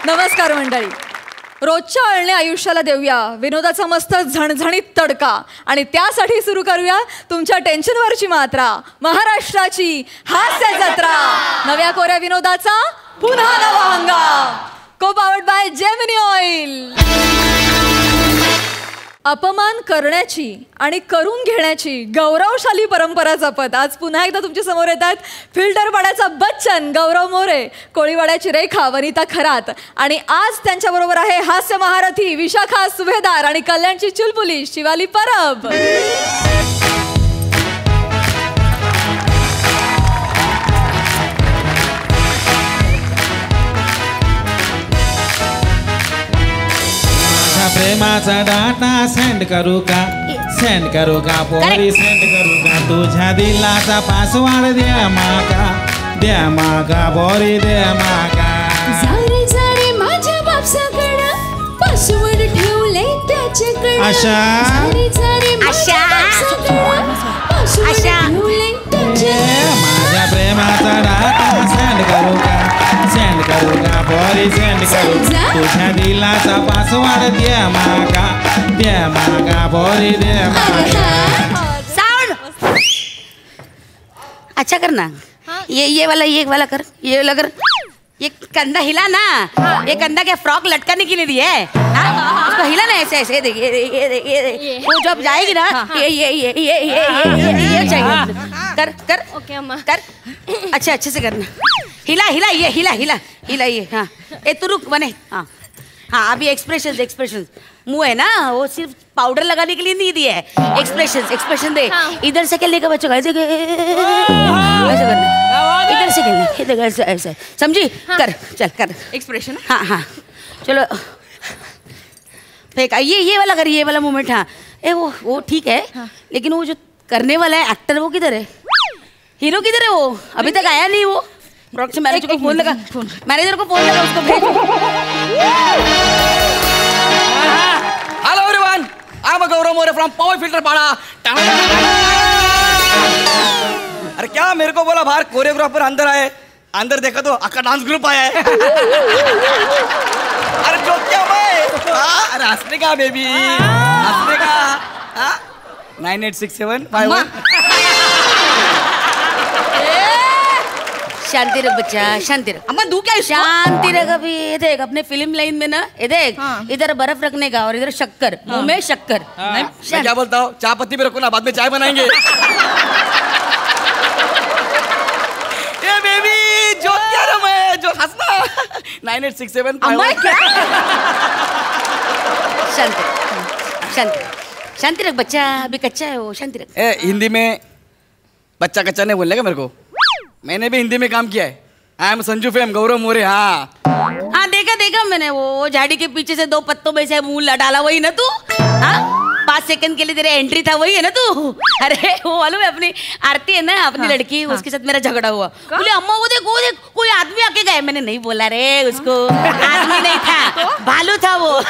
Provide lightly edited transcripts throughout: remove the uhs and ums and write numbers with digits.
नमस्कार मंडळी. रोजच्या अळणे आयुष्याला देऊया विनोदाचा मस्त झणझणीत तडका आणि त्यासाठी सुरू करूया तुमच्या टेन्शनवरची मात्रा. महाराष्ट्राची हास्य जत्रा, नव्या कोऱ्या विनोदाचा पुन्हा नवा हंगाम. को पावर्ड बाय जेमिनी ऑइल. अपमान करण्याची आणि करून घेण्याची गौरवशाली परंपरा जपत आज पुन्हा एकदा तुमच्या समोर येतात फिल्टरवाड्याचा बच्चन गौरव मोरे, कोळीवाड्याची रेखा वनिता खरात आणि आज त्यांच्याबरोबर आहे हास्य महारथी विशाखा सुभेदार आणि कल्याणची चुलबुली शिवाली परब. प्रेमाचा डाटा सेंड करू का पोरी सेंड करू का तुझ्या दिलाचा पासवर्ड द्या मागा बोरी द्या मागा. जारे जारे माझ्या बापसाकडं पासवर्ड ठेवले त्याच्याकडे. आशा जारे आशा आशा माझ्या प्रेमाचा डाटा सेंड करू का पोरी सेंड करू तुझ्या दिलाचा पासवर्ड द्या मागा बोरी द्या मागा. साउंड अच्छा कर ना. ये वाला कर. ये कंधा हिला ना. ये कंधा क्या फ्रॉक लटकाने के लिए दिया है? उसको हिला ना ऐसे ऐसे. ये वो जब जाएगी ना ये चाहिए. कर ओके अम्मा कर. अच्छा अच्छे से करना. हिला ये. हाँ ए तू रुक बने. हाँ अभी एक्सप्रेशन मुंह है ना वो सिर्फ पाउडर लगाने के लिए नहीं दिया है. एक्सप्रेशन दे. इधर से खेलने का बच्चों ऐसे करना. इधर से खेलना इधर ऐसे समझी. कर चल कर एक्सप्रेशन. हाँ चलो फेंक. ये वाला मोमेंट. हाँ ए वो ठीक है. लेकिन वो जो करने वाला है एक्टर वो किधर है? हीरो किधर है? वो अभी तक आया नहीं. वो प्रोडक्शन मैनेजर को फोन लगा उसको भेजो. Hello everyone, I am Gaurav More from power filter पाड़ा. अरे क्या मेरे को बोला बाहर कोरियोग्राफर अंदर आए. अंदर देखा तो आपका डांस ग्रुप आया है. अरे जो क्या भाई. अरे हंसने का बेबी हंसने का. 986751. शांति रख बच्चा शांति रख. अम्मा तू क्या शांति रख. अभी ये देख अपने फिल्म लाइन में ना ये देख इधर बर्फ रखने का और इधर शक्कर. मुंह में शक्कर. मैं क्या बोलता हूँ चाय पत्ती भी रखो ना बाद में चाय बनाएंगे. ये बेबी जो क्या रहा मैं जो हंसना. 986751. शांति रख बच्चा. अभी कच्चा है वो. शांति रख. हिंदी में बच्चा कच्चा नहीं बोलने का मेरे को. मैंने भी हिंदी में काम किया है. आई एम संजू फेम गौरव मोरे. हाँ देखा मैंने वो झाड़ी के पीछे से 2 पत्तों में से मुंह डाला वही ना तू. हाँ 5 सेकंड के लिए तेरे एंट्री था वही है ना तू. अरे वो मालूम है अपनी आरती है ना अपनी लड़की. उसके साथ मेरा झगड़ा हुआ. बोले अम्मा वो देख कोई आदमी आके गए. मैंने नहीं बोला रे उसको. आदमी नहीं था भालू था वो.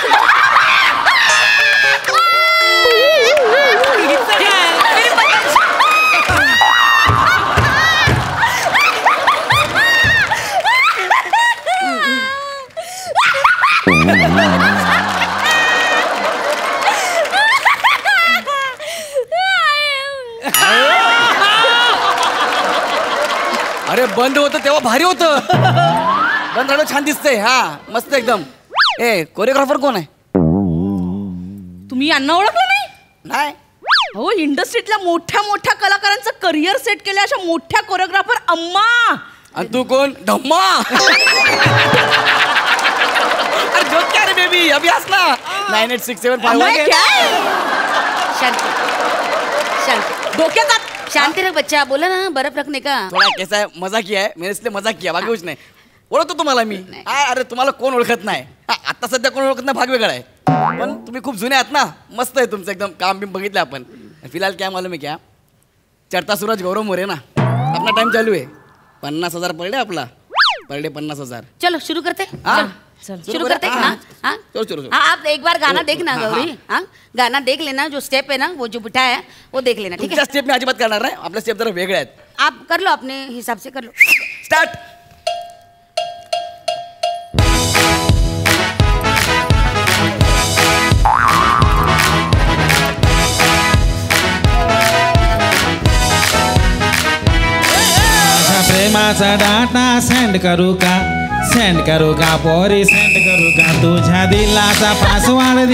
अरे बंद होतं तेव्हा भारी होतं. बंद झालं छान दिसतंय. हा मस्त एकदम. कोरिओग्राफर कोण आहे? तुम्ही यांना ओळखलं नाही. हो इंडस्ट्रीतल्या मोठ्या कलाकारांचं करिअर सेट केल्या अशा मोठ्या कोरिओग्राफर अम्मा. आणि तू कोण? धम्मा. अरे जो क्या रे बेबी अभी हंस ना. 986751. शांति डोक्यात शांति रख बच्चा. बोला ना बर्फ रखने का. थोड़ा कैसा है मजा किया है मैंने इसलिए मजा किया बाकी कुछ नाही. ओळखतो तुम्हाला मी. अरे तुम्हाला कोण ओळखत नाही. आता सध्या कोण ओळखत नाही भाग वेगळा आहे. पण तुम्ही खूप जुने आहात ना. मस्त आहे तुमचं एकदम काम बिम बघितलं आपण. फिलहाल क्या मालूम है क्या चढ़ता सूरज गौरव मोरे ना अपना टाइम चालू है. 50,000 पर डे आपला. Per day 50,000. चलो शुरू करते. शुरू करते. चलो. हाँ आप एक बार गाना देखना गौरी. हाँ गाना देख लेना. जो स्टेप है ना वो जो बिठा है वो देख लेना. ठीक है. स्टेप में अजिबात करणार नाही. आपले स्टेप जरा वेगळे आहेत. आप कर लो अपने हिसाब से कर लो. स्टार्ट. प्रेमाचा डाटा सेंड करू का पोरी सेंड करू का तुझ्या दिलाचा पासवर्ड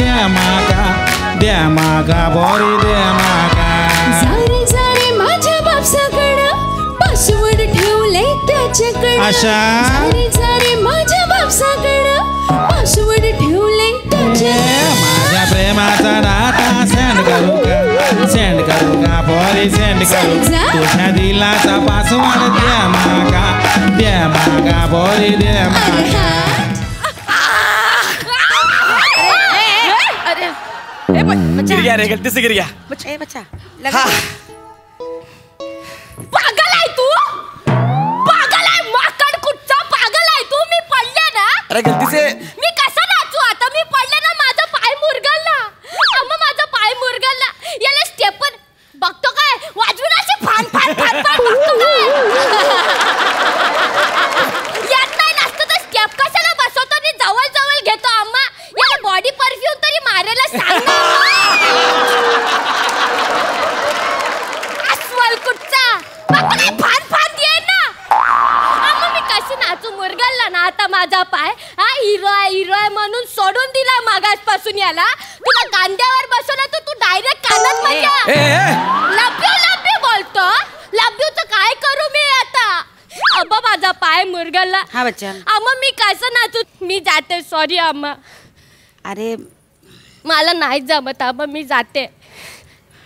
द्या माका पोरी द्या माका सारे सारे माझ्या बापसाकडं पासवर्ड ठेवले त्याच्याकडं अशा? सारे सारे माझ्या बापसाकडं पासवर्ड ठेवले त्याच्याकडं माझ्या प्रेमाचा डाटा सेंड करू का पोरी सेंड करू तुझ्या दिलाचा पासवर्ड द्या माका पोरी द्या माका अरे ए बच्चा गिर गया रे, गलती से गिर गया. बच्चा ए बच्चा लगा हा. पागल आहे तू पागल आहे माकड कुठचा पागल आहे तू मी पडले ना अरे गलती से मी कसं नाचू आता मी पडले ना माझा पाय मुरगळला अम्मा माझा पाय मुरगळला याला स्टेपन बघतो काय वाजवून अशी फान फान फान फान बघतो काय यात नाही नसतं तर स्टेप कशाला बसवतो आणि जवळ जवळ घेतो अम्मा याला बॉडी परफ्यूम तरी मारायला सांग ना अस्वल कुठचा बापा काय फान फान दे ना अम्मा मी कशी नाचू मुरगळला ना आता माझा पाय हा हिरो आहे म्हणून सोडून दिला मागासपासून याला तुला कांद्यावर बसवलं तर तू डायरेक्ट कानात माझ्या लब्यू बोलतो लब्यूचं काय करू मी आता अब्बा माझा पाय मुरगळला हा बच्चा अम्मा मी कसं नाचू मी जाते सॉरी अम्मा अरे मला नाही जमत अम्मा मी जाते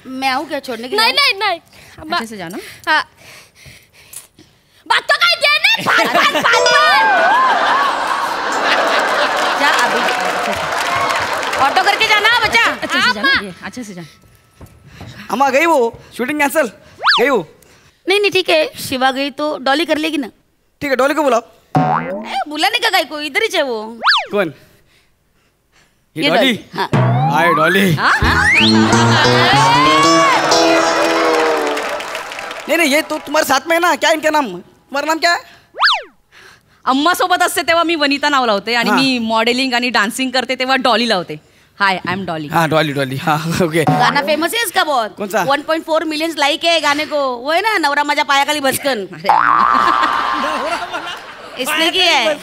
मैं आऊँ क्या छोड़ने के नाही लिए? नाही नाही अम्मा अच्छे से जाना हा बघतो काय दे ना फान फान फान फान जा अभी ऑटो करके जाना बच्चा अच्छे से जाना, ये, अच्छे से जा अम्मा गई वो शूटिंग कैंसिल गई वो. नहीं ठीक है शिवा गई तो डॉली कर लेगी ना ठीक है डॉली को बुलाओ. बुलाने का गाय को इधर ही है वो कौन ये ये डॉली. हाँ हाय डॉली. नहीं ये तो तुम्हारे साथ में है ना. क्या इनका नाम तुम्हारा नाम क्या है. अम्मा सोबत असते तेव्हा मी वनिता नाव लावते आणि हा. मी मॉडेलिंग आणि डान्सिंग करते तेव्हा डॉली लावते. हाय आय एम डॉली. हाँ डॉली हाँ ओके. गाना फेमस है इसका बहुत कौन सा? 1.4 मिलियन लाइक है गाने को वो है ना नवरा माझ्या पायाखाली भस्कन इसने की है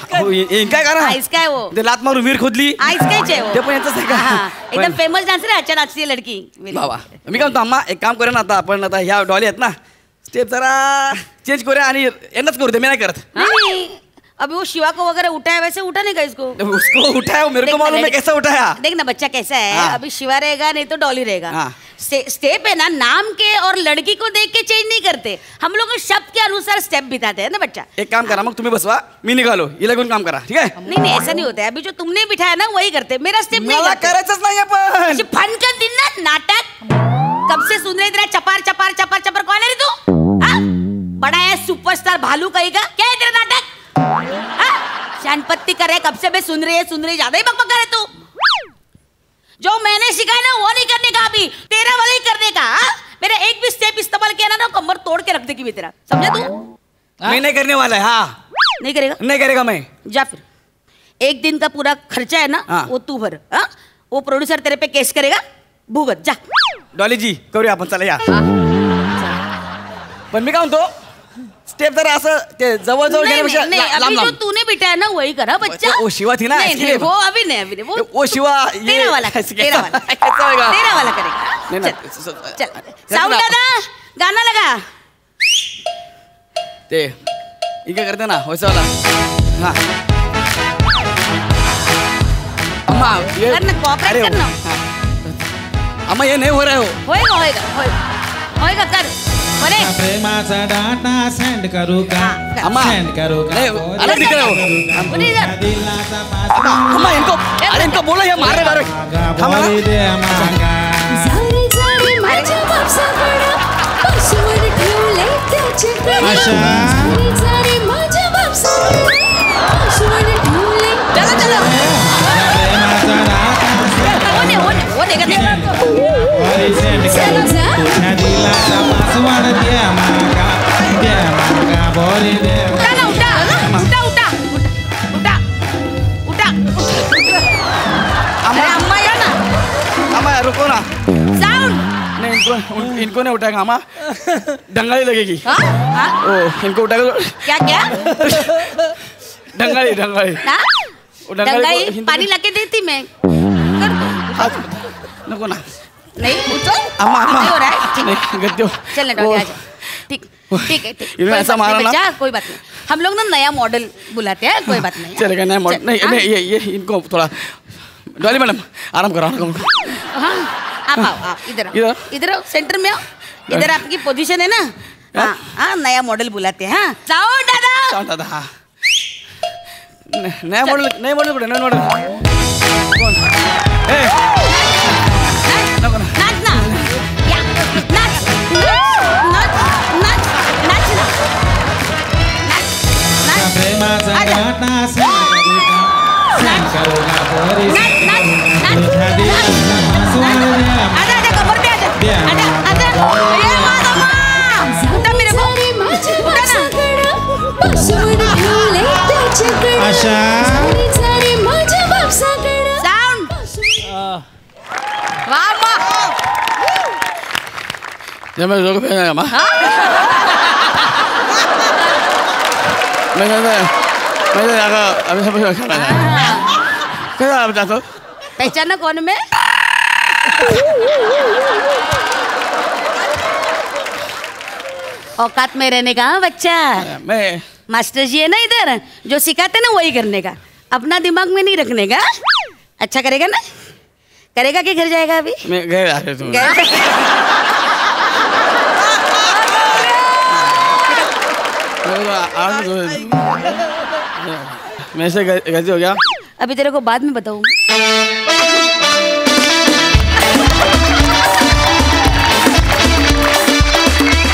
इनका गाना हाँ, इसका है वो ते लात मारून वीर खोदली. हाँ इसका ही है वो ते पण यांचंच आहे का? हाँ, एकदम पण- फेमस डान्सर है अच्छा नाचती है लड़की बाबा मी काय म्हणतो अम्मा एक काम करूया ना आता आपण आता ह्या डॉली आहेत ना स्टेप जरा चेंज करूया आणि यांनाच करू दे मी नाही करत. नहीं अभी वो शिवा को वगैरह उठाया वैसे उठा नहीं का इसको उसको उठाया मेरे को देख ना, मालूम है कैसा उठाया. देख ना बच्चा कैसा है हाँ। अभी शिवा रहेगा नहीं तो डॉली रहेगा हाँ। स्टेप है ना नाम के और लड़की को देख के चेंज नहीं करते हम लोग शब्द के अनुसार स्टेप बिताते हैं ना बच्चा एक काम करा मग तुम्ही बसवा मी निघालो हिला घेऊन काम करा ठीक आहे. नहीं ऐसा नहीं होता है अभी जो तुमने बिठाया ना वही करते मेरा स्टेप नहीं मला करते करायचंच नाही पण अशी फनकन दिन ना नाटक कब से सुन रहे तेरा चपार चपार चपार चपार कौन है रे तू हाँ? बड़ा है सुपरस्टार भालू कहीं का क्या है तेरा नाटक हाँ? शानपत्ती करे कब से मैं सुन रही ज्यादा ही बकबक करे तू जो मैंने सिखाया ना वो नहीं करने का अभी तेरा वाला ही करने का हाँ? मेरा एक भी स्टेप इस्तेमाल किया ना कमर तोड़ के रख देगी मैं तेरा समझा तू मी नाही करने वाला है हाँ नहीं करेगा नहीं करेगा मैं. जा फिर एक दिन का पूरा खर्चा है ना हाँ। वो तू भर हाँ? वो प्रोड्यूसर तेरे पे केस करेगा भुगत जा डॉली जी करूया आपण चला या. पण मी काय म्हणतो स्टेप जरा असं ते जवळ जवळ नहीं, गेल्यापेक्षा नहीं, नहीं, लांब अभी जो लांब. तूने बिठाया ना वही करा बच्चा वो शिवा थी ना, नहीं, इसलिए- नहीं, वो अभी नहीं वो शिवा तेरा वाला कर, तेरा वाला कैसा होगा तेरा वाला नहीं, करेगा नहीं, चल साउंड दादा गाना लगा ते इनका करते ना वैसा वाला हाँ अम्मा ये करना, cooperate अरे, करना. हाँ. अम्मा ये नहीं हो रहा है वो. होएगा कर बने प्रेमाचा डाटा सेंड करू का अम्मा. सेंड करू का नहीं, पोरी अलग दिख रहा है वो. सेंड करू का? बोलिए इधर. तुझ्या दिलाचा अम्मा पासवर्ड अम्मा इनको बोलो ये मार रहे मागा थांबा ना. पोरी द्या मागा सारे सारे माझ्या बापसाकडं पासवर्ड ठेवले त्याच्याकडं अशा? सारे सारे माझ्या बापसाकडं पासवर्ड ठेवले प्रेमाचा डाटा वो देगा देगा पोरी सेंड करू तुझ्या दिलाचा पासवर्ड द्या मागा पोरी द्या उठा ना उठा उठा उठा उठा उठा अरे अम्मा या ना अम्मा रुको ना साउंड नहीं इनको इनको नहीं उठाएगा मामा डंगाली लगेगी हाँ? हाँ? ओ इनको उठाएगा क्या क्या डंगाली डंगाली हाँ? वो डंगाली डंगाई को हिंदी पानी लाके देती मैं कर दो। नको ना नहीं उठो अम्मा अम्मा नहीं हो रहा है ठीक नहीं गद्दो चल ना डॉगी आजा ठीक ठीक है ठीक इन्होंने ऐसा मारा ना? बच्चा कोई बात नहीं हम लोग ना नया मॉडल बुलाते हैं कोई बात नहीं चलेगा नया मॉडल चल, नहीं हाँ? नहीं ये इनको थोड़ा डॉली मैडम आराम करो आराम करो हाँ आप आओ आप इधर इधर? आओ इधर आओ सेंटर में आओ इधर आपकी पोजीशन है ना हाँ हाँ नया मॉडल बुलाते हैं हाँ जाओ दादा शांत दादा हाँ नया मॉडल कुठे नवीन मॉडल कोण ए नको ना नाच ना या नाच नाच नाच नाच ना नाच नाच प्रेमाचा आजा. गाठा सहन करू का पोरी नाच नाच नाच तुझ्या दिलाचा पासवर्ड द्या आजा आजा कमर पे आजा आजा आजा ये माझा मा उठा मेरे को सारे माझ्या उठा ना बापसाकडं पासवर्ड ठेवले त्याच्याकडं आशा सारे माझ्या बापसाकडं साउंड वाह वाह जब मैं लोग पे मामा मैं आगा अभी सब खाना है क्या आप चाहते हो पहचाना कौन मैं औकात में रहने का हाँ, बच्चा मैं मास्टर जी है ना इधर जो सिखाते ना वही करने का अपना दिमाग में नहीं रखने का अच्छा करेगा ना करेगा कि घर जाएगा अभी मैं गए आ रहे तुम मैं से गलती हो गया अभी तेरे को बाद में बताऊँ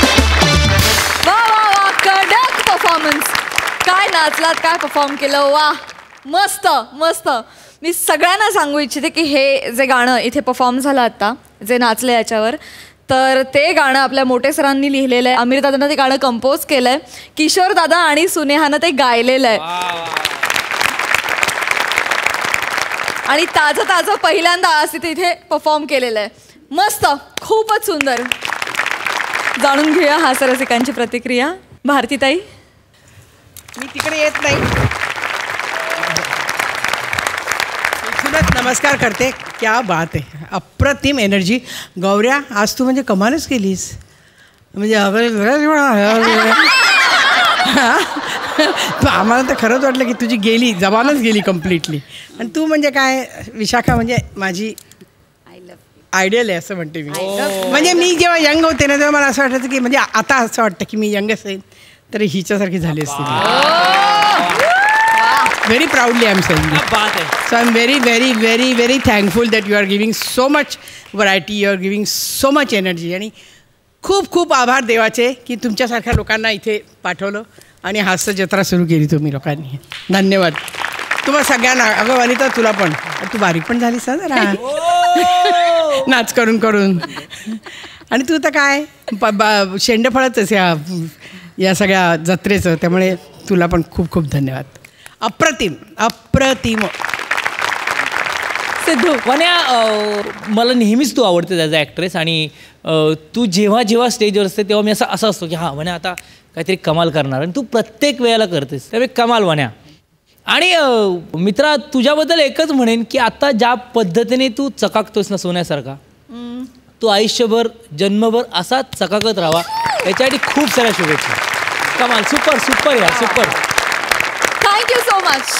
वा वा वा कडक परफॉर्मन्स काय नाचलात काय परफॉर्म केलं वा मस्त मस्त मी सगळ्यांना सांगू इच्छिते की हे जे गाणं इथे परफॉर्म झालं आता जे नाचलं याच्यावर तर ते गाणं आपल्या मोठे सरांनी लिहिलेलं आहे आमिर दादांना ते गाणं कंपोज केलं आहे किशोर दादा आणि सुनेहानं ते गायलेलं आहे आणि ताजं ताजं पहिल्यांदा आज तिथे परफॉर्म केलेलं आहे मस्त खूपच सुंदर जाणून घेऊया हास्यरसिकांची प्रतिक्रिया भारतीताई मी तिकडे येत नाही इथूनच नमस्कार करते क्या बात आहे अप्रतिम एनर्जी गौऱ्या आज तू म्हणजे कमालच केलीस म्हणजे आम्हाला तर खरंच वाटलं की तुझी गेली जबानच गेली कम्प्लिटली आणि तू म्हणजे काय विशाखा म्हणजे माझी आयडियल आहे असं म्हणते मी म्हणजे मी जेव्हा यंग होते ना तेव्हा मला असं वाटायचं की म्हणजे आता असं वाटतं की मी यंग असेल तर हिच्यासारखी झाली असते very proudly I am saying so I am very very very very thankful that you are giving so much variety you are giving so much energy आणि खूप खूप आभार देवाचे की तुमच्यासारख्या लोकांना इथे पाठवलं आणि हास्य जत्रा सुरू केली तुम्ही लोकांनी धन्यवाद तुम्हाला सगळ्यांना अगं वनिता तुला पण तू बारीक पण झालीस ना जरा नाच करून करून आणि तू तर काय शेंडफळच या सगळ्या जत्रेचं त्यामुळे तुला पण खूप खूप धन्यवाद अप्रतिम अप्रतिम सिद्धू वन्या मला नेहमीच तू आवडते ॲज अ ॲक्ट्रेस आणि तू जेव्हा जेव्हा स्टेजवर असते तेव्हा मी असं असतो की हां वन्या आता काहीतरी कमाल करणार आणि तू प्रत्येक वेळेला करतेस त्यामुळे कमाल वन्या आणि मित्रा तुझ्याबद्दल एकच म्हणेन की आता ज्या पद्धतीने तू चकाकतोस ना सोन्यासारखा तू आयुष्यभर जन्मभर असाच चकाकत राहावा याच्यासाठी खूप साऱ्या शुभेच्छा कमाल सुपर सुपर या सुपर थँक्यू सो मच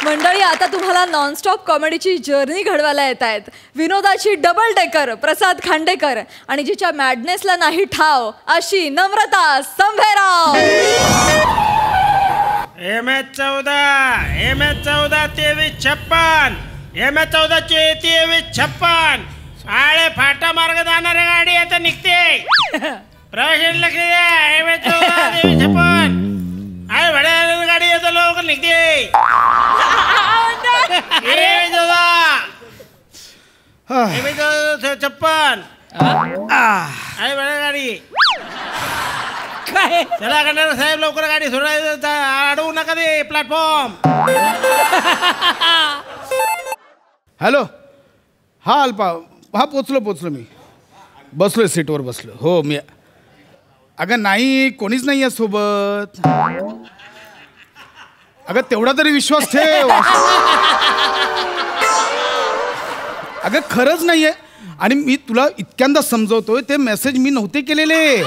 मंडळी आता तुम्हाला नॉनस्टॉप कॉमेडीची जर्नी घडवायला येत आहेत विनोदाची डबल डेकर प्रसाद खांडेकर आणि जिच्या मॅडनेसला नाही ठाव अशी नम्रता संभेराव M14 2356 M14 2356 आळे फाटा मार्ग जाणाऱ्या गाडी आता निघते प्रवाशांनी लक्ष द्या M14 2356 आळे भाड्या गाडी येतो लवकर निघते M14 56 आळे भाड्या गाडी काय चला कंडक्टर साहेब लवकर गाडी सोडायचं अडवू नका ते प्लॅटफॉर्म. हॅलो. हा अल्पा. हा पोचलो मी. बसलोय सीटवर बसलो. हो मी. अगं नाही कोणीच नाही आहे सोबत. अगं तेवढा तरी विश्वास ठेव. अगं खरंच नाहीये. आणि मी तुला इतक्यांदा समजवतोय ते मेसेज मी नव्हते केलेले.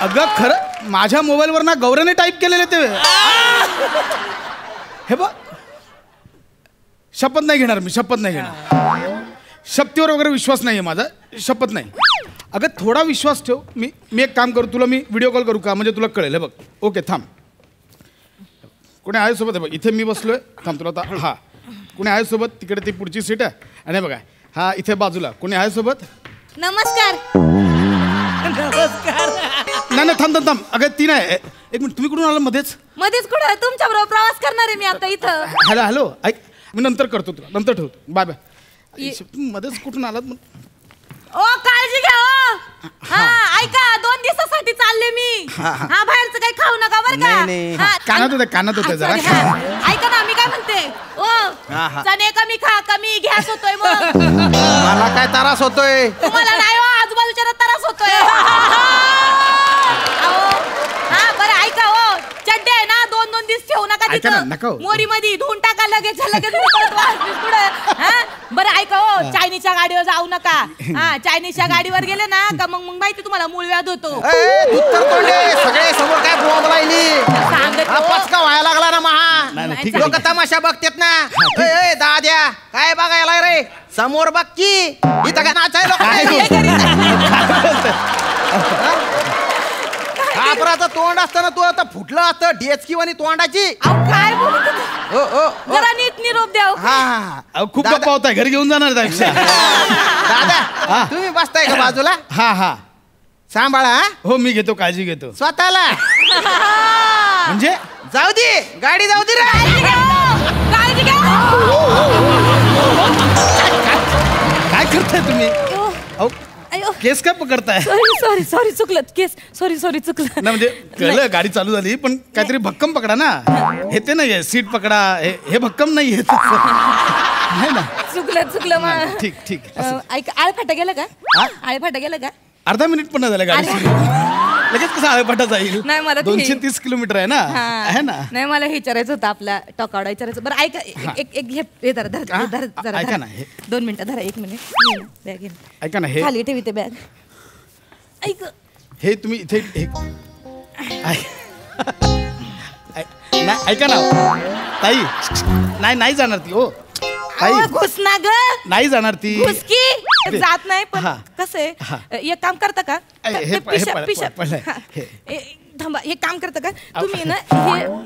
अगं खरं माझ्या मोबाईलवर ना गौऱ्याने टाईप केलेले ते. हे बघ शपथ नाही घेणार मी. शपथ नाही घेणार. शपथीवर वगैरे विश्वास नाही आहे माझा. शपथ नाही. अगं थोडा विश्वास ठेव. मी एक काम करू तुला मी व्हिडिओ कॉल करू का म्हणजे तुला कळेल. हे बघ ओके थांब. कोणी आहे सोबत. हे बघ इथे मी बसलोय. थांब तुला आता. हा कोणी आहे सोबत. तिकडे ती पुढची सीट आहे. आणि बघा हा इथे बाजूला कोणी आहे सोबत. नमस्कार. नाही थांब. अगं ती नाही. एक मिनिट तुम्ही कुठून आला मध्येच कुठं तुमच्या बरोबर प्रवास करणार आहे मी आता इथं. हॅलो ऐक मी नंतर करतो तुला. नंतर ठेवतो. Bye bye. मध्येच कुठून आलात. ओ काळजी घ्या. ओ हा ऐका 2 दिवसासाठी चालले मी. हा बाहेरचं काही खाऊ नका बरं का. कानात होते जरा. ऐका ना मी काय म्हणते. ओ चणे कमी खा. कमी गॅस होतोय मग. मला काय त्रास होतोय. तुम्हाला नाही हो आजूबाजूच्या त्रास होतोय. हा बरं ऐका. हो चड्डे आहे ना 2 दिवस ठेवू नका तिथं. मोरी मध्ये धुवून टाका लगेच. बरं ऐका. हो चायनीजच्या गाडीवर जाऊ नका. हा चायनीजच्या गाडीवर गेले ना का मग माहिती तुम्हाला मूळ व्याध होतो. सगळे समोर काय बोंब लायली. पचका व्हायला लागला ना महा. लोक तमाशा बघतात ना. दाद्या काय बघायला रे समोर बघ की इथं काय नाचायला. कापराचं तोंड असताना तू आता फुटलं असतं डेचकीवानी तोंडाची. काय जरा नीट निरोप द्या. हा खूप गप्पा होताय. घरी घेऊन जाणार त्यापेक्षा. दादा तुम्ही बसताय का बाजूला. हा सांभाळा. हो मी घेतो काळजी घेतो स्वतःला. म्हणजे जाऊ दे गाडी जाऊ दे रे. काळजी घ्या. काय करताय तुम्ही. केस काय पकडताय. सॉरी चुकलं. केस सॉरी चुकलं. नाही म्हणजे कळलं गाडी चालू झाली पण काहीतरी भक्कम पकडा ना. हे ते नाहीये सीट पकडा. हे भक्कम नाहीये ना. चुकलं. ठीक. ऐक आळफाटा गेलं का. आळफाटा गेलं का. अर्धा मिनिट पण नाही झालं गाडी लगेच कसं आळफाटा जाईल. नाही मला 230 किलोमीटर आहे ना. आहे ना. नाही मला हे विचारायचं होतं आपला टॉकावडा विचारायचं. बरं ऐका एक धरा ऐका ना 2 मिनिटं धरा. 1 मिनिट बॅग ऐका ना. हे खाली ठेवी ते बॅग. ऐक हे तुम्ही इथे ऐका ना ताई. नाही जाणार ती. हो ताई घुस ना ग. नाही जाणार ती. घुसकी जात नाही पण कसं आहे एक काम करता का. थांबा हे काम करता का तुम्ही ना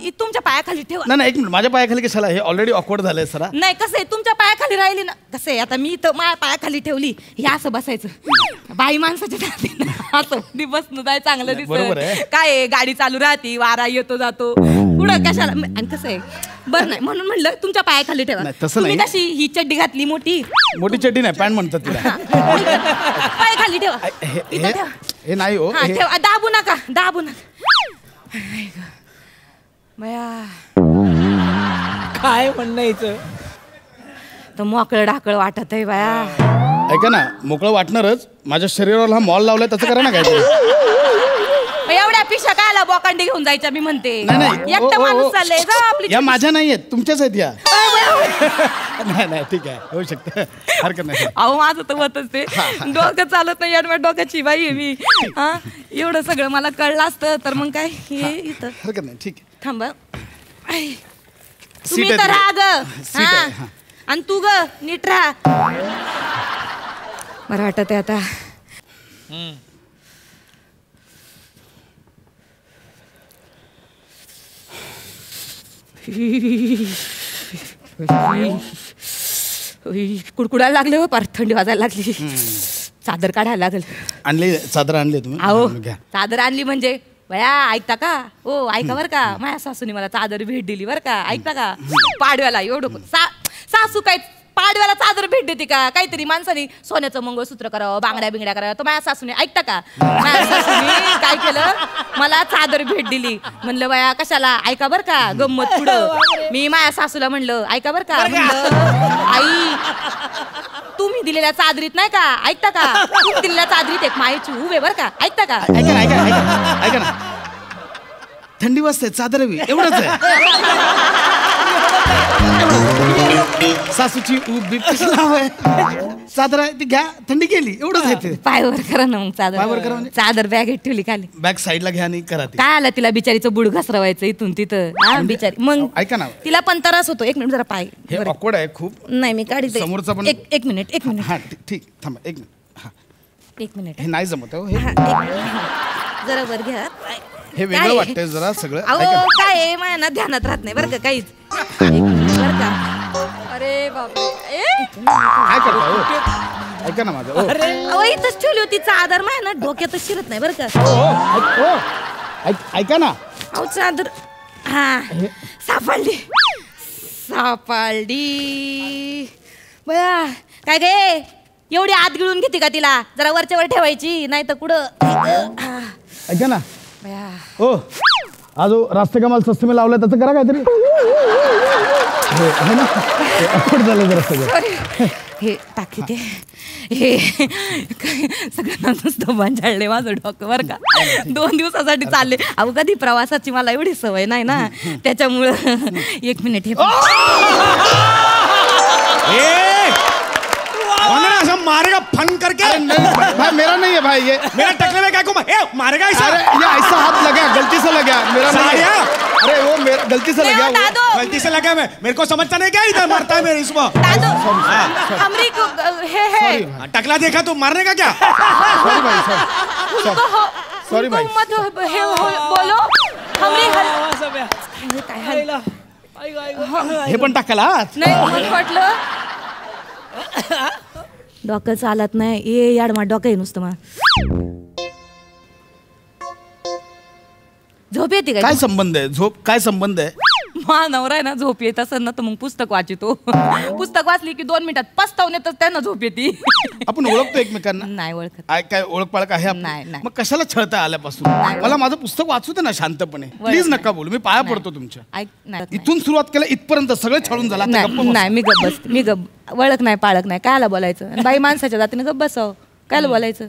हे तुमच्या पायाखाली ठेवा. नाही एक मिनिट. माझ्या पायाखाली कशाला. हे ऑलरेडी ऑकवर्ड झालंय सर. नाही कसं आहे तुमच्या पायाखाली राहिली ना. कसं आहे आता मी तर माझ्या पायाखाली ठेवली. हे असं बसायचं. बाई माणसाच्या असं बसणं जाय चांगलं दिसत. काय गाडी चालू राहते वारा येतो जातो पुढं कशाला. आणि कसं आहे बरं नाही म्हणून म्हणलं तुमच्या पायाखाली ठेवा. तसं नाही. कशी ही चड्डी घातली मोठी चड्डी नाही पॅन्ट म्हणतात तिला. पायाखाली ठेवा. हे नाही हो. ठेवा. दाबू नका. काय म्हणणं तर मोकळं ढाकळ वाटत आहे बाया. ऐका ना मोकळं वाटणारच. माझ्या शरीराला हा मॉल लावलाय तसं करा ना काय. एवढ्या पिशा कायला बोकांडी घेऊन जायच्या मी म्हणते. नाही माणूस चाललंय आपली. या माझ्या नाही आहेत तुमच्याच आहेत या. नाही ठीक आहे होऊ शकतं. हरकत नाही. अहो माझं तर होतच ते. डोकं चालत नाही यार. डोक्याची बाई आहे मी. एवढं सगळं मला कळलं असतं तर मग काय हे इथं. हरकत नाही ठीक आहे. थांबा. तुम्ही तर राहा ग. आणि तू ग नीट राहा. बरं वाटत आहे आता. कुडकुडायला लागले हो. पार थंडी वाजायला लागली. चादर काढायला लागल. आणली चादर आणली तुम्ही. अहो चादर आणली म्हणजे बया ऐकता का. हो ऐका बरं का. माझ्या सासूने मला चादर भेट दिली बरं का. ऐकता का. पाडव्याला एवढं सासू काय आडव्याला चादर भेट देते का? काहीतरी माणसाने सोन्याचं मंगळसूत्र करावं, बांगड्या बिंगड्या करावं. तो माझ्या सासूने ऐकता का? माझ्या सासूने काय केलं, मला चादर भेट दिली. म्हणलं बाया कशाला, ऐका बर का गंमत पुढं. मी माझ्या सासूला म्हणलं ऐका बर का, म्हणलं आई तुम्ही दिलेल्या चादरीत नाही का, ऐकता का, तुम्ही दिलेल्या चादरीत एक मायेची उभे बर का, ऐकता का? ऐका ना थंडी वाजते चादर हवी एवढंच आहे. सासूची ऊब बीब कसं नाव आहे, चादर आहे ती घ्या, थंडी गेली एवढंच आहे ते. पायवर करा ना मग चादर. पायवर करा म्हणजे? चादर बॅगेत ठेवली खाली. बॅग साईडला घ्या आणि करा ते. काय आलं तिला बिचारीचं बुड घसरवायचं इथून तिथं. हा बिचारी मग ऐका ना तिला पण त्रास होतो. एक मिनिट जरा पाय. हे ऑकवर्ड आहे खूप. नाही मी काढी समोरचा पण एक मिनिट हा ठीक थांबा एक मिनिट. हा एक मिनिट हे नाही जमत हो हे. जरा वर घ्या. हे वेगळं वाटतंय जरा सगळं. अहो काय आहे माझ्या ना ध्यानात राहत नाही बरं का काहीच. बरं का. अरे बापरे काय करता हो? ऐका ना माझं. अहो इथंच ठेवली होती चादर, माझ्या ना डोक्यातच शिरत नाही बरं का. ऐका ना. अहो चादर हा सापडली बया. काय गे एवढी आत गिळून घेते का तिला? जरा वरच्या वर ठेवायची नाही तर कुठं. ऐका ना हो, आज रास्ते कमाल सस्ते में लावलं त्याचं करा काहीतरी. है ना झालं जरा सगळं. हे टाकी ते हे सगळ्यांना नुसतं भांजाळले माझं डोकं बरं का. 2 दिवसासाठी चालले. अहो कधी प्रवासाची मला एवढी सवय नाही ना त्याच्यामुळं. एक मिनिट हे मारेगा फन करके. भाई मेरा नहीं है भाई, ये मेरा टकले में क्या को मारेगा ऐसा. अरे ये ऐसा हाथ लगा गलती से लगा मेरा नहीं है. अरे वो मेरा गलती से लगा, गलती से लगा. मैं मेरे को समझता नहीं क्या इधर मारता है मेरे इसको. हमरी को हे टकला देखा तो मारने का क्या. सॉरी भाई सॉरी भाई मत हे बोलो हमरी हे पण टाकायला नाही मग वाटलं डोकं चालत नाही. ये याडमा डोकं आहे नुसतं. मग झोप येते काय संबंध आहे, झोप काय संबंध आहे. मा नवरा आहे ना झोप येत असेल ना तर मग पुस्तक वाचितो. पुस्तक वाचली की 2 मिनिटात पस्तावण्यातच त्यांना झोप येते. आपण ओळखतो एकमेकांना. नाही ओळखत. काय ओळख पाळख आहे आपण? नाही. मग कशाला छळता आल्यापासून. मला माझं पुस्तक वाचू दे ना शांतपणे प्लीज. नका बोलू, मी पाया पडतो तुमच्या. इथून सुरुवात केलं इथपर्यंत सगळं छळून झाला. नाही मी गप्प बसते. मी गप्प वळख नाही पाळख नाही. कायला बोलायचं. बाई माणसाच्या जातीने गप्प बसाव. कायला बोलायचं.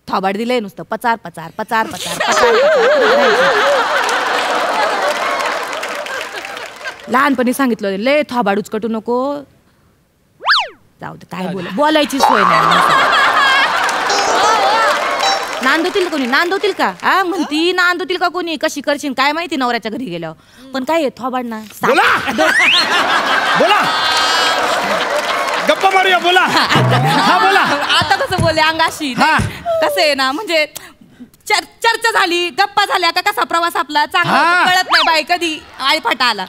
थोबाड दिलंय नुसतं पचार पचार पचार पचार पचार. लहानपणी सांगितलं लय थोबाड उचकटू नको. जाऊ दे काय बोलायची सोय नाही. नांदवतील कोणी नांदवतील का. हा म्हणती नांदवतील का कोणी. कशी करशील काय माहिती नवऱ्याच्या घरी गेल्यावर. पण काय थोबाड ना. बोला गप्पा मारूया. बोला हा बोला. आता कसं बोलले अंगाशी. कसं आहे ना म्हणजे चर्चा झाली गप्पा झाल्या का कसा प्रवास आपला चांगला कळत नाही बाई कधी आळफाटा आला.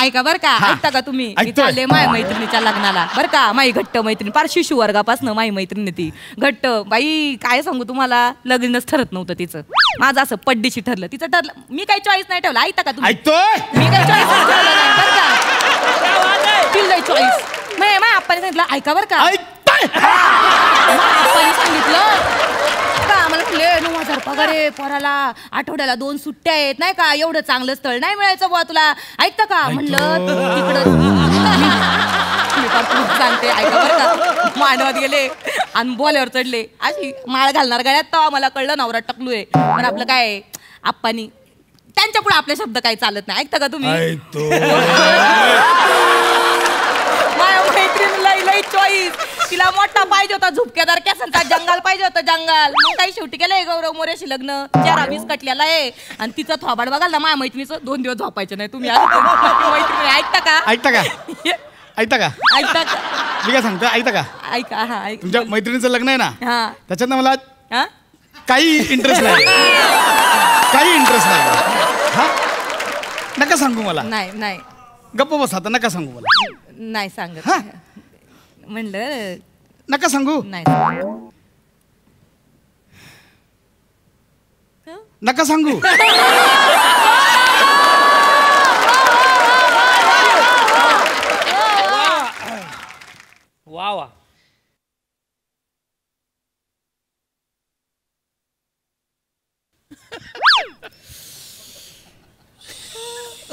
ऐका बर का. ऐकता का तुम्ही. मी चालले माझ्या मैत्रिणीच्या लग्नाला बर का. माई घट्ट मैत्रिणी फार शिशु वर्गापासून माई मैत्रिणी ती घट्ट. बाई काय सांगू तुम्हाला लग्नच ठरत नव्हतं तिचं. माझं असं पड्डीशी ठरलं तिचं ठरलं. मी काही चॉईस नाही ठेवला. ऐकता का तुम्ही. मी काही चॉईस ठेवलं नाही बर का. तिला चॉईस माय आप्पाने सांगितलं ऐका बर का. आप्पाने सांगितलं आम्हाला म्हणले 9,000 पगार आहे पोराला. आठवड्याला 2 सुट्ट्या आहेत नाही का. एवढं चांगलं स्थळ नाही मिळायचं बुवा तुला. ऐकता का म्हणलं तिकडं सांगते. ऐका बरं का. मांडवात गेले आणि बोल्यावर चढले. अशी माळ घालणार गळ्यात तेव्हा मला कळलं नवरा टकलू आहे. पण आपलं काय आप्पानी त्यांच्या पुढे आपले शब्द काही चालत नाही. ऐकता का तुम्ही. माझ्या मैत्रिणीला लई चॉईस. तिला मोठा पाहिजे होता झुपक्यादार केसांचा जंगल पाहिजे होतं जंगल. मग काही शेवटी केलंय गौरव मोरेशी लग्न. 4-20 कटल्याला आहे आणि तिचं थोबाड बघाल ना माझ्या मैत्रिणीचं 2 दिवस झोपायचं नाही. तुम्ही मैत्रिणी ऐकता का. ऐकता का ऐकता का ऐकता का. मी काय सांगतो ऐकता का. ऐका हा तुमच्या मैत्रिणीचं लग्न आहे ना त्याच्यात ना मला काही इंटरेस्ट नाही. काही इंटरेस्ट नाही. हा नका सांगू मला. नाही गप्प बस आता. नका सांगू मला. नाही सांगत म्हणलं नका सांगू. नाही नका सांगू.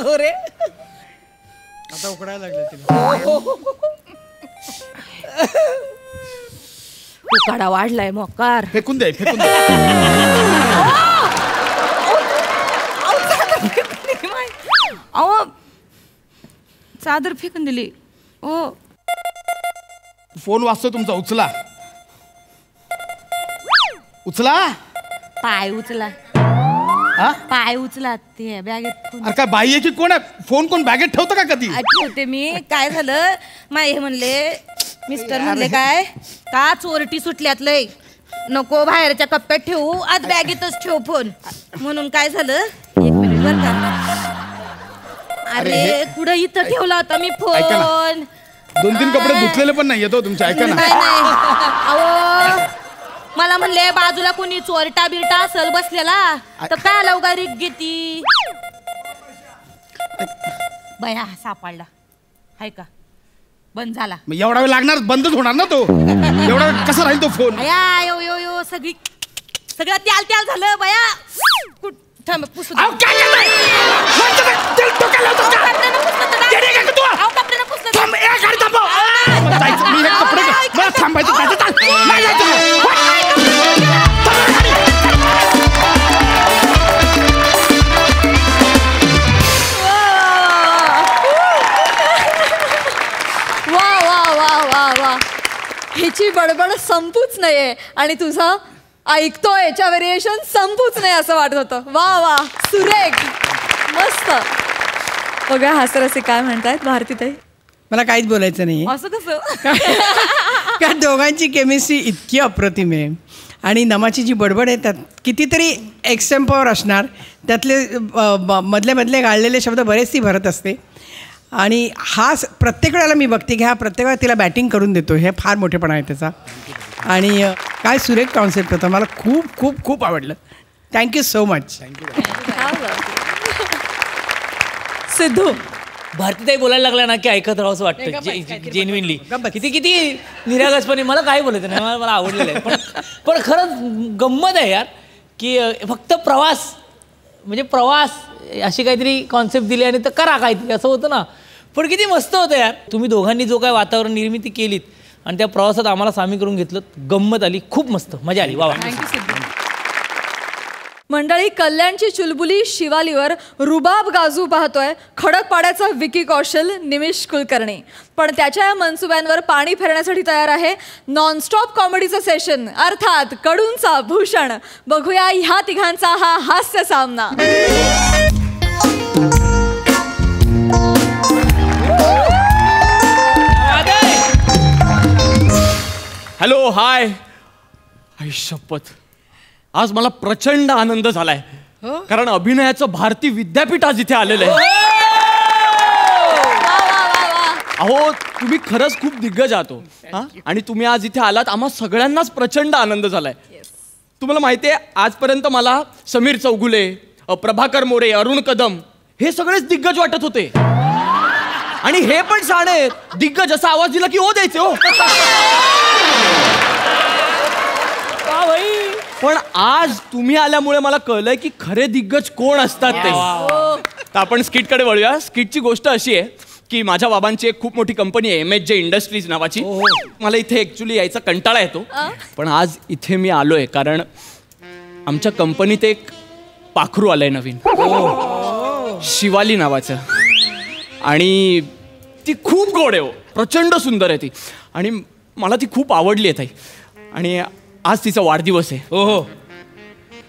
हो रे. आता उकडायला लागले तिला. उकाडा वाढलाय मोकार. फेकून दे फेकून दे. अहो चादर फेकून दिली. ओ फोन वाजतो तुमचा, उचला उचला. पाय उचला. हा पाय उचला. ते बॅगेत अरे काय बाई आहे की कोण आहे? फोन कोण बॅगेत ठेवतं का कधी? ठेवते मी. काय झालं माय म्हणले मिस्टर म्हणले काय का चोरटी सुटल्यात लय नको बाहेरच्या कप्प्यात ठेवू आज बॅगेतच ठेव फोन. म्हणून काय झालं 1 मिनिट बर का. अरे कुठं इथं ठेवला होता मी फोन. 2-3 कपडे धुतलेले पण नाही येतो तुमच्या. ऐका ना. नाही अहो मला म्हणले बाजूला कोणी चोरटा बिरटा असल बसलेला तर काय लवकर रिक घेती. बया सापडला हाय का. बंद झाला. मग एवढा वेळ लागणार, बंदच होणार ना तो. एवढा वेळ कसा राहील तो फोन? अया यो यो यो सगळी सगळं त्याल त्याल झालं बया. थांब पुसू. ह्याची बडबड संपूच नाहीये आणि तुझा ऐकतो याच्या व्हेरिएशन संपूच नाही असं वाटत होतं. वा वा सुरेख मस्त. बघा हास्यरसिक काय म्हणतायत भारतीताई. मला काहीच बोलायचं नाही. असं कसं कारण दोघांची केमिस्ट्री इतकी अप्रतिम आहे आणि नमाची जी बडबड आहे त्यात कितीतरी एक्सटेम्पॉवर असणार. त्यातले मधले मधले गाळलेले शब्द बरेच ती भरत असते आणि हा प्रत्येक वेळेला मी बघते की हा प्रत्येक वेळा तिला बॅटिंग करून देतो. हे फार मोठेपणा आहे त्याचा. आणि काय सुरेख कॉन्सेप्ट होता. मला खूप खूप खूप आवडलं. Thank you so much. सिद्धू भारतीताई बोलायला लागला ना की ऐकत राहावं असं वाटतं जेन्युइनली. किती किती निरागसपणे मला काय बोलायचं नाही. मला आवडलेलं आहे. पण खरंच गंमत आहे यार की फक्त प्रवास म्हणजे प्रवास अशी काहीतरी कॉन्सेप्ट दिली आणि तर करा काहीतरी असं होतं ना. पण किती मस्त होतं यार. तुम्ही दोघांनी जो काय वातावरण निर्मिती केलीत आणि त्या प्रवासात आम्हाला सामील करून घेतलं. गंमत आली. खूप मस्त मजा आली. वा. मंडळी कल्याणची चुलबुली शिवालीवर रुबाब गाजू पाहतोय खडकपाड्याचा विकी कौशल निमिष कुलकर्णी. पण त्याच्या या मनसुब्यांवर पाणी फेरण्यासाठी तयार आहे नॉनस्टॉप कॉमेडीचं सेशन अर्थात कडूंचा भूषण. बघूया ह्या तिघांचा हा हास्य सामना. Hello hi. आई शपथ आज मला प्रचंड आनंद झालाय कारण अभिनयाचं भारती विद्यापीठ आज इथे आलेलं आहे. अहो तुम्ही खरंच खूप दिग्गज आहात हो. आणि तुम्ही आज इथे आलात आम्हा सगळ्यांनाच प्रचंड आनंद झालाय. तुम्हाला माहिती आहे आजपर्यंत मला समीर चौगुले प्रभाकर मोरे अरुण कदम हे सगळेच दिग्गज वाटत होते आणि हे पण साडे दिग्गज असा आवाज दिला की ओ द्यायचे हो. पण आज तुम्ही आल्यामुळे मला कळलंय की खरे दिग्गज कोण असतात ते. तर आपण स्किटकडे वळूया. स्किटची गोष्ट अशी आहे की माझ्या बाबांची एक खूप मोठी कंपनी आहे MHJ इंडस्ट्रीज नावाची. मला इथे ॲक्च्युली यायचा कंटाळा येतो पण आज इथे मी आलोय कारण आमच्या कंपनीत एक पाखरू आलंय नवीन शिवाली नावाचं आणि ती खूप गोड आहे हो. प्रचंड सुंदर आहे ती आणि मला ती खूप आवडली आहे ताई. आणि आज तिचा वाढदिवस आहे. हो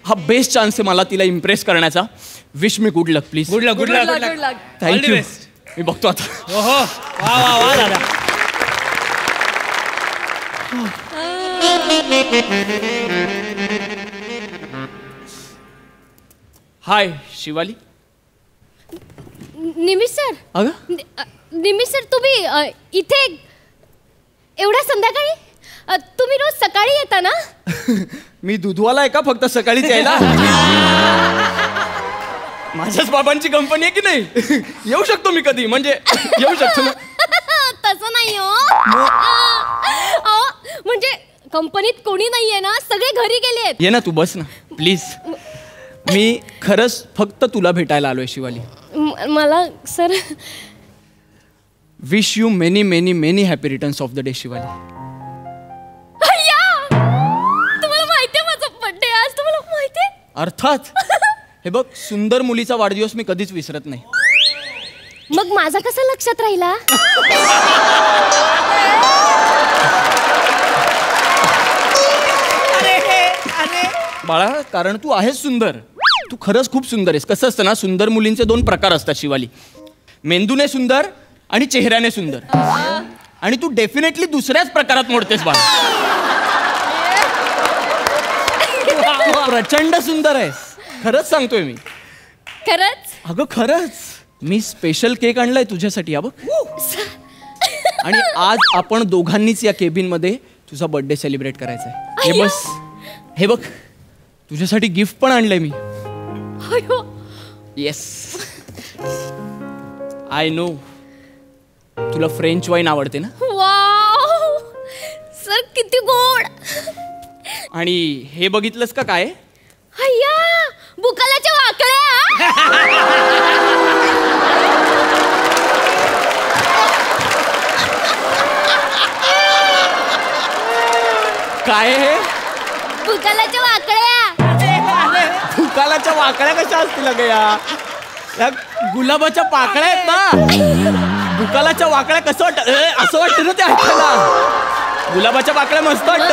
हा बेस्ट चान्स आहे मला तिला इम्प्रेस करण्याचा. Wish me good luck please. Good luck. Good luck. Good luck. Thank you. मी बघतो आता. ओहो वा वा वा दादा. हाय शिवाली. निमिष सर. अगं निमिष सर तुम्ही इथे एवढ्या संध्याकाळी तुम्ही रोज सकाळी येता ना. मी दूधवाला आहे का फक्त सकाळीच यायला. माझ्याच बाबांची कंपनी आहे की नाही. येऊ शकतो मी कधी म्हणजे येऊ शकतो ना. तसं नाही हो. म्हणजे कंपनीत कोणी नाहीये ना सगळे घरी गेलेत. ये ना तू बस ना प्लीज. मी खरंच फक्त तुला भेटायला आलोय शिवाली. मला sir wish you many many many happy returns of the day Shivali. तुम्हाला माहितीये माझा बर्थडे आज, तुम्हाला माहितीये? अर्थात. हे बघ, सुंदर मुलीचा वाढदिवस मी कधीच विसरत नाही. मग माझा कसा लक्षात राहिला? बाळा, कारण तू आहेस सुंदर. तू खरंच खूप सुंदर आहेस. कसं असतं ना, सुंदर मुलींचे 2 प्रकार असतात शिवाली. मेंदूने सुंदर आणि चेहऱ्याने सुंदर. आणि तू डेफिनेटली दुसऱ्याच प्रकारात मोडतेस बाळा. तू प्रचंड सुंदर आहेस. खरंच सांगतोय मी. खरंच? अगं खरंच. मी स्पेशल केक आणलाय तुझ्यासाठी. बघ. आणि आज आपण दोघांनीच या केबिन मध्ये तुझा बर्थडे सेलिब्रेट करायचा आहे. हे बस, हे बघ, तुझ्यासाठी गिफ्ट पण आणलंय मी. Yes, I know. तुला फ्रेंच वाईन आवडते ना? वाव सर, किती गोड. आणि हे बघितलंस का काय? अय्या, बुकालाच्या वाकड्या. काय आहे? बुकालाच्या वाकड्या. फुकालाच्या वाकड्या कशा असतील ग या? गुलाबाच्या पाकळ्या आहेत ना. बुकालाच्या वाकड्या कसं वाटत? असं वाटतं ना ते ऐकायला. गुलाबाच्या पाकळ्या मस्त वाटत.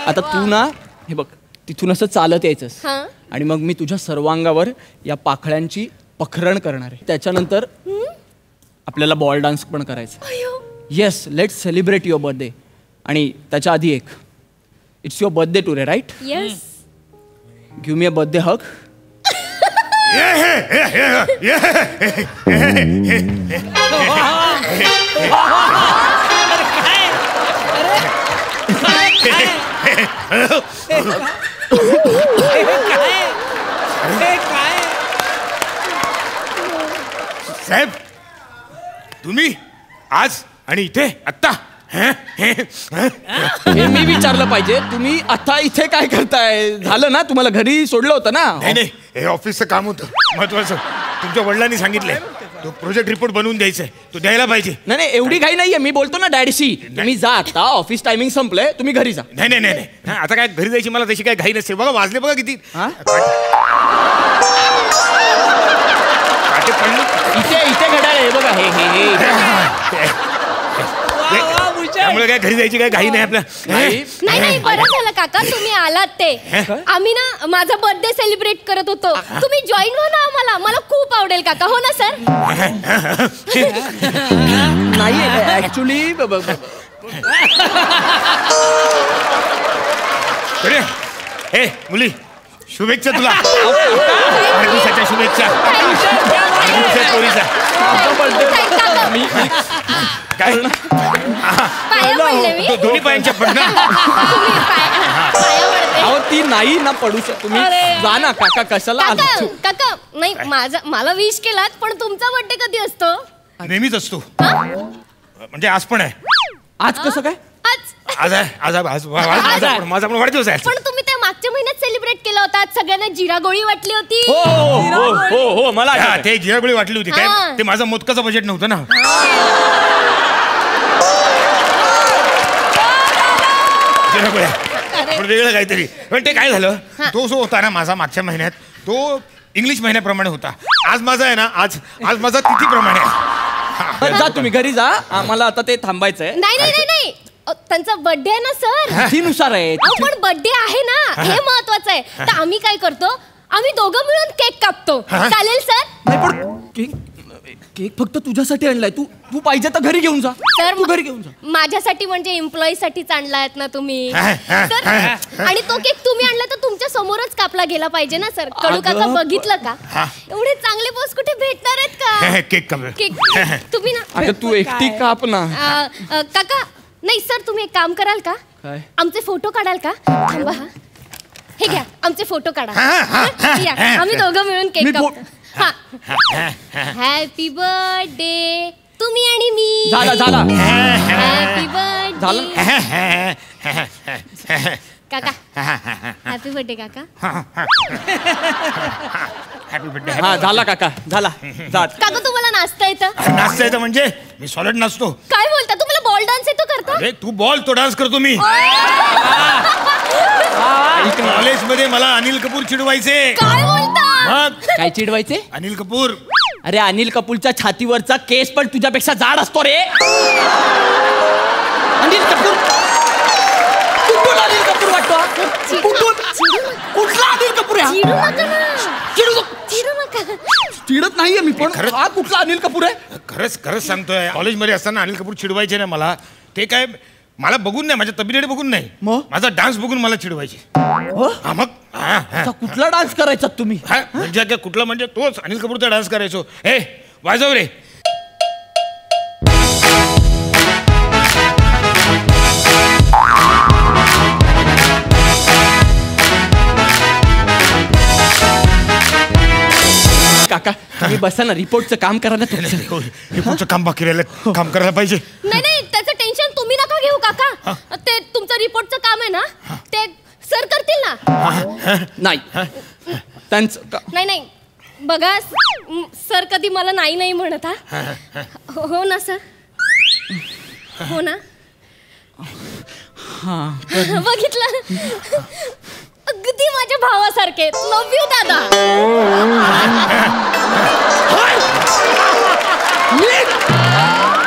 आता तू ना, हे बघ, तिथून असं चालत यायचंस आणि मग मी तुझ्या सर्वांगावर या पाखळ्यांची पखरण करणार आहे. त्याच्यानंतर आपल्याला बॉल डान्स पण करायचा. Yes, let's celebrate your birthday. आणि त्याच्या आधी एक, it's your birthday today, right? Yes. Give me a birthday hug. साहेब, तुम्ही आज आणि इथे आत्ता? हे मी विचारलं पाहिजे. तुम्ही आता इथे काय करताय? झालं ना, तुम्हाला घरी सोडलं होतं ना? नाही, हे ऑफिसचं काम होतं महत्वाचं. तुमच्या वडिलांनी सांगितलंय तो प्रोजेक्ट रिपोर्ट बनवून द्यायचा आहे, तो द्यायला पाहिजे. नाही, एवढी घाई नाहीये. मी बोलतो ना डॅडशी, तुम्ही जा आता. ऑफिस टायमिंग संपलंय, तुम्ही घरी जा. नाही, आता काय घरी जायची मला तशी काय घाई नसते. बघा वाजले, बघा किती. इथे घड्याळ आहे बघा. हे त्यामुळे काय घरी जायची काय घाई नाही आपल्या. नाही, बरं झालं काका तुम्ही आलात ते. आम्ही ना माझा बर्थडे सेलिब्रेट करत होतो. तुम्ही जॉईन व्हा ना आम्हाला. मला खूप आवडेल काका. हो ना सर? नाही ऍक्च्युली. हे मुली, शुभेच्छा तुला. वाढदिवसाच्या शुभेच्छा. काय दोन्ही पायांच्या पडणार. अहो ती नाही ना पडू शकतो. तुम्ही जा ना काका. कशाला? काका नाही, मला विश केलात, पण तुमचा बर्थडे कधी असतो? नेहमीच असतो. म्हणजे आज पण आहे. आज कसं काय? आज माझा पण वाढदिवस आहे. पण तुम्ही त्या मागच्या महिन्यात सेलिब्रेट केला होता. सगळ्यांना जिरा गोळी वाटली होती. हो मला ते जिरा गोळी वाटली होती. काय ते माझं मोदकाचं बजेट नव्हतं ना. जिरा गोळ्या पण वेगळं काहीतरी. पण ते काय झालं, तो जो होता ना माझा मागच्या महिन्यात, तो इंग्लिश महिन्याप्रमाणे होता. आज माझा आहे ना, आज माझा तिथीप्रमाणे. जा तुम्ही घरी जा. आम्हाला आता ते थांबायचंय. नाही, त्यांचा बर्थडे आहे ना सर. तिथीनुसार आहे. पण बर्थडे आहे ना, हे महत्वाचं आहे. तर आम्ही काय करतो, आम्ही दोघं मिळून केक कापतो. चालेल सर? नाही पण केक फक्त तुझ्यासाठी आणलाय. तू पाहिजे तर घरी घेऊन जा. सर तू घरी घेऊन जा. माझ्यासाठी म्हणजे एम्प्लॉई साठीच आणलायत ना तुम्ही सर. आणि तो केक तुम्ही आणला तर तुमच्या समोरच कापला गेला पाहिजे ना सर. कडू काका बघितलं का? एवढे चांगले बॉस कुठे भेटणार आहेत का? केक तुम्ही ना. तू एकटी काप ना. काका नाही सर, तुम्ही एक काम कराल का? काय? आमचे फोटो काढाल का? थांबा. हे घ्या, आमचे फोटो काढा. आम्ही दोघं मिळून केक कापू. हॅपी बर्थडे तुम्ही आणि मी. झाला हॅपी बर्थडे. काका हॅपी बर्थडे काका. Happy birthday. हा झाला काका झाला. काका तुम्हाला नाचता येतं? नाचता येतं म्हणजे मी सॉलिड नाचतो. काय बोलता, तुम्हाला बॉल डान्स येतो करता? अरे तू बॉल तो डान्स करतो मी. कॉलेजमध्ये मला अनिल कपूर चिडवायचे. काय बोलता? मग काय चिडवायचे? अनिल कपूर. अरे अनिल कपूरच्या छातीवरचा केस पण तुझ्यापेक्षा जाड असतो रे. अनिल कपूर कुठून अनिल कपूर वाटतो? कुठून? कुठला अनिल कपूर आहे? चिडत नाहीये मी पण. हा कुठला अनिल कपूर आहे? खरंच सांगतोय. कॉलेजमध्ये असताना अनिल कपूर चिडवायचे ना मला. ते काय मला बघून नाही, माझ्या तब्येतीकडे बघून नाही, माझा डान्स बघून मला चिडवायचे. मग कुठला डान्स करायचा तुम्ही? म्हणजे काय कुठला म्हणजे तोच अनिल कपूरचा डान्स करायचो. हे वाजव रे. काका तुम्ही बसा ना, रिपोर्टचं काम करा ना. रिपोर्टचं काम बाकी राहिलं, काम करायला पाहिजे. नाही त्याचं टेन्शन तुम्ही नका घेऊ काका. ते तुमचं रिपोर्टचं काम आहे ना, ते सर करतील ना. नाही त्यांचं नाही बघा सर कधी मला नाही म्हणत. हो ना सर? हो ना? बघितलं, अगदी माझ्या भावासारखे. लव्ह यू दादा.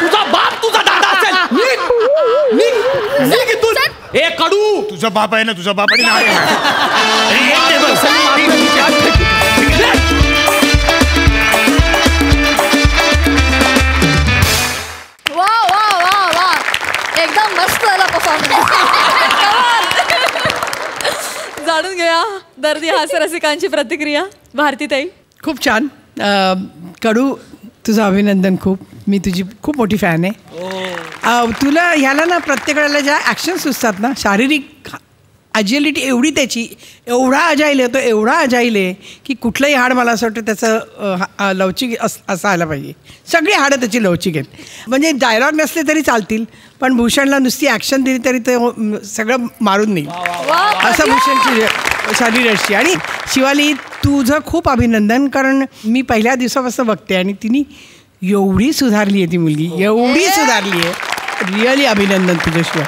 तुझा बाप तुझा दादा असेल. हे कडू तुझा बाप आहे ना, तुझा बाप आणि वा वा वा वा, एकदम मस्त झाला परफॉर्मन्स. जाणून घेऊया दर्दी हास्यरसिकांची प्रतिक्रिया. भारतीताई. खूप छान. कडू तुझं अभिनंदन. खूप मी तुझी खूप मोठी फॅन आहे. तुला ह्याला ना प्रत्येक वेळेला ज्या ॲक्शन सुचतात ना, शारीरिक अजिलिटी एवढी त्याची, एवढा अजाईल आहे तो, एवढा अजाईल आहे की कुठलंही हाड मला असं वाटतं त्याचं लवचिक असायला पाहिजे. सगळी हाडं त्याची लवचिक आहेत. म्हणजे डायलॉग नसले तरी चालतील, पण भूषणला नुसती ॲक्शन दिली तरी ते सगळं मारून नाही असं भूषणची शरीराची. आणि शिवाली तुझं खूप अभिनंदन, कारण मी पहिल्या दिवसापासून बघते आणि तिने एवढी सुधारली आहे ती मुलगी, एवढी सुधारली आहे. रिअली अभिनंदन तुझ्याशिवाय.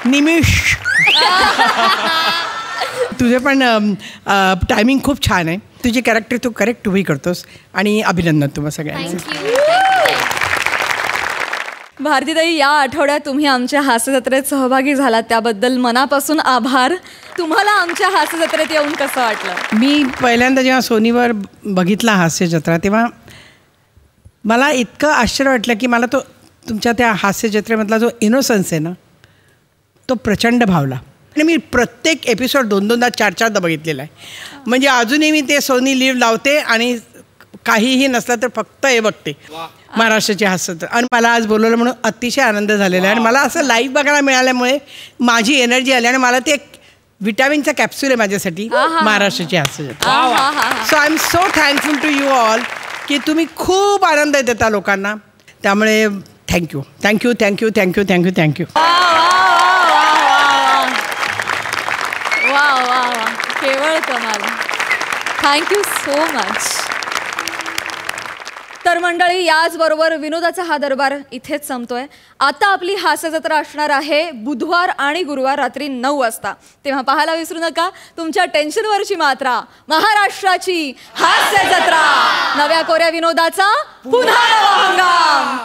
निमिष तुझे पण टायमिंग खूप छान आहे. तुझे कॅरेक्टर तू करेक्ट उभी करतोस आणि अभिनंदन तुम्हा सगळ्यांचं. भारतीताई, या आठवड्यात तुम्ही आमच्या हास्यजत्रेत सहभागी झालात त्याबद्दल मनापासून आभार. तुम्हाला आमच्या हास्यजत्रेत येऊन कसं वाटलं? मी पहिल्यांदा जेव्हा सोनीवर बघितला हास्यजत्रा तेव्हा मला इतकं आश्चर्य वाटलं की मला तो तुमच्या त्या हास्यजत्रेमधला जो इनोसन्स आहे ना तो प्रचंड भावला. आणि मी प्रत्येक एपिसोड 2-2दा 4-4दा बघितलेला आहे. म्हणजे अजूनही मी ते सोनी लिव्ह लावते आणि काहीही नसलं तर फक्त हे बघते महाराष्ट्राची हास्य. आणि मला आज बोलवलं म्हणून अतिशय आनंद झालेला आहे. आणि मला असं लाईव्ह बघायला मिळाल्यामुळे माझी एनर्जी आली आणि मला ते विटॅमिनचा कॅप्सूल आहे माझ्यासाठी महाराष्ट्राची हास्यजत्रा. So I am so thankful to you all की तुम्ही खूप आनंद देता लोकांना. त्यामुळे thank you thank you thank you thank you thank you thank you. वा वा वा, केवळ कमाल. Thank you so much. तर मंडळी, याचबरोबर विनोदाचा हा दरबार इथेच संपतोय. आता आपली हास्यजत्रा असणार आहे बुधवार आणि गुरुवार रात्री 9 वाजता. तेव्हा पाहायला विसरू नका तुमच्या टेन्शनवरची मात्रा, महाराष्ट्राची हास्यजत्रा. नव्या कोऱ्या विनोदाचा पुन्हा नवा हंगाम.